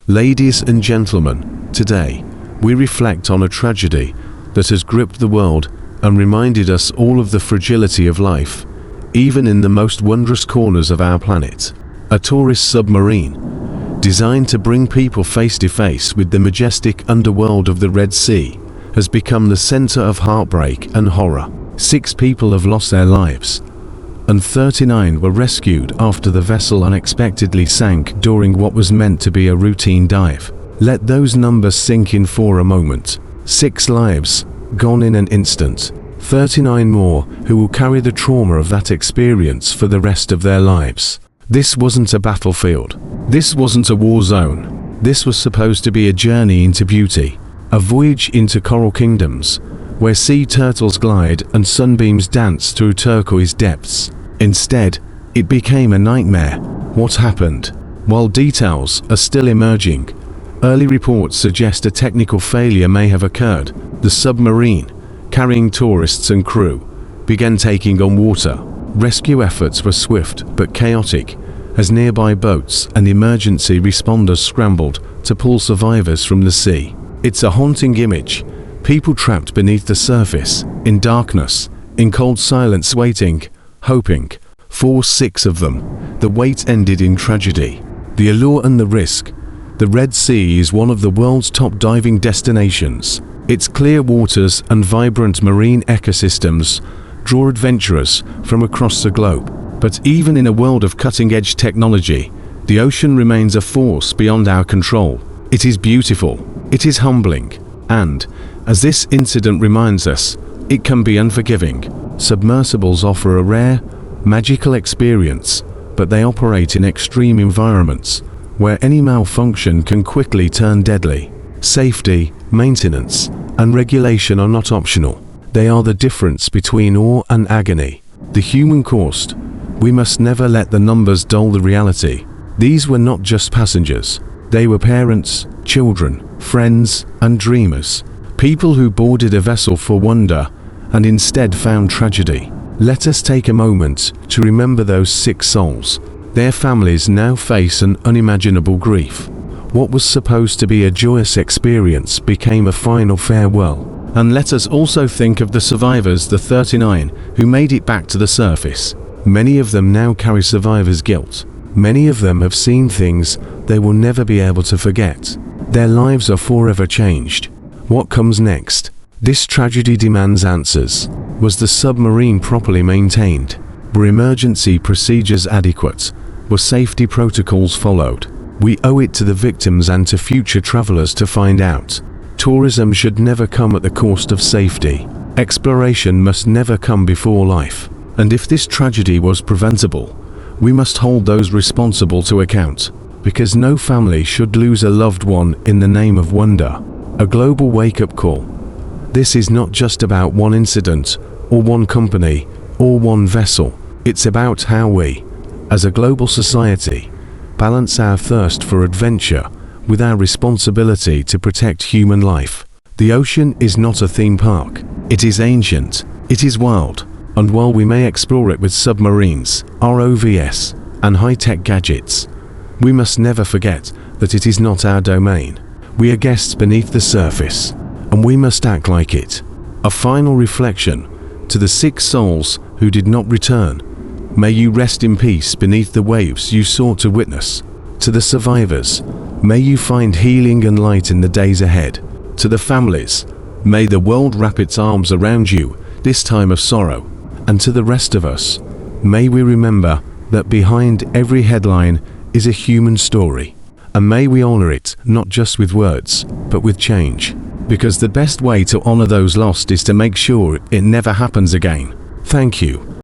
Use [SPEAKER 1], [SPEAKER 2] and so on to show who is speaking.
[SPEAKER 1] Ladies and gentlemen, today, we reflect on a tragedy that has gripped the world and reminded us all of the fragility of life, even in the most wondrous corners of our planet. A tourist submarine, designed to bring people face to face with the majestic underworld of the Red Sea, has become the center of heartbreak and horror. 6 people have lost their lives, and 39 were rescued after the vessel unexpectedly sank during what was meant to be a routine dive. Let those numbers sink in for a moment. 6 lives, gone in an instant. 39 more who will carry the trauma of that experience for the rest of their lives. This wasn't a battlefield. This wasn't a war zone. This was supposed to be a journey into beauty, a voyage into coral kingdoms, where sea turtles glide and sunbeams dance through turquoise depths. Instead, it became a nightmare. What happened? While details are still emerging, early reports suggest a technical failure may have occurred. The submarine, carrying tourists and crew, began taking on water. Rescue efforts were swift but chaotic, as nearby boats and emergency responders scrambled to pull survivors from the sea. It's a haunting image. People trapped beneath the surface, in darkness, in cold silence, waiting, hoping. For 6 of them, the wait ended in tragedy. The allure and the risk. The Red Sea is one of the world's top diving destinations. Its clear waters and vibrant marine ecosystems draw adventurers from across the globe. But even in a world of cutting-edge technology, the ocean remains a force beyond our control. It is beautiful, it is humbling, and, as this incident reminds us, it can be unforgiving. Submersibles offer a rare, magical experience, but they operate in extreme environments, where any malfunction can quickly turn deadly. Safety, maintenance, and regulation are not optional. They are the difference between awe and agony. The human cost. We must never let the numbers dull the reality. These were not just passengers. They were parents, children, friends, and dreamers. People who boarded a vessel for wonder and instead found tragedy. Let us take a moment to remember those 6 souls. Their families now face an unimaginable grief. What was supposed to be a joyous experience became a final farewell. And let us also think of the survivors, the 39, who made it back to the surface. Many of them now carry survivor's guilt. Many of them have seen things they will never be able to forget. Their lives are forever changed. What comes next? This tragedy demands answers. Was the submarine properly maintained? Were emergency procedures adequate? Were safety protocols followed? We owe it to the victims and to future travelers to find out. Tourism should never come at the cost of safety. Exploration must never come before life. And if this tragedy was preventable, we must hold those responsible to account, because no family should lose a loved one in the name of wonder. A global wake-up call. This is not just about one incident, or one company, or one vessel. It's about how we, as a global society, balance our thirst for adventure with our responsibility to protect human life. The ocean is not a theme park. It is ancient. It is wild. And while we may explore it with submarines, ROVs, and high-tech gadgets, we must never forget that it is not our domain. We are guests beneath the surface, and we must act like it. A final reflection to the 6 souls who did not return. May you rest in peace beneath the waves you sought to witness. To the survivors, may you find healing and light in the days ahead. To the families, may the world wrap its arms around you this time of sorrow. And to the rest of us, may we remember that behind every headline is a human story. And may we honor it not just with words, but with change. Because the best way to honor those lost is to make sure it never happens again. Thank you.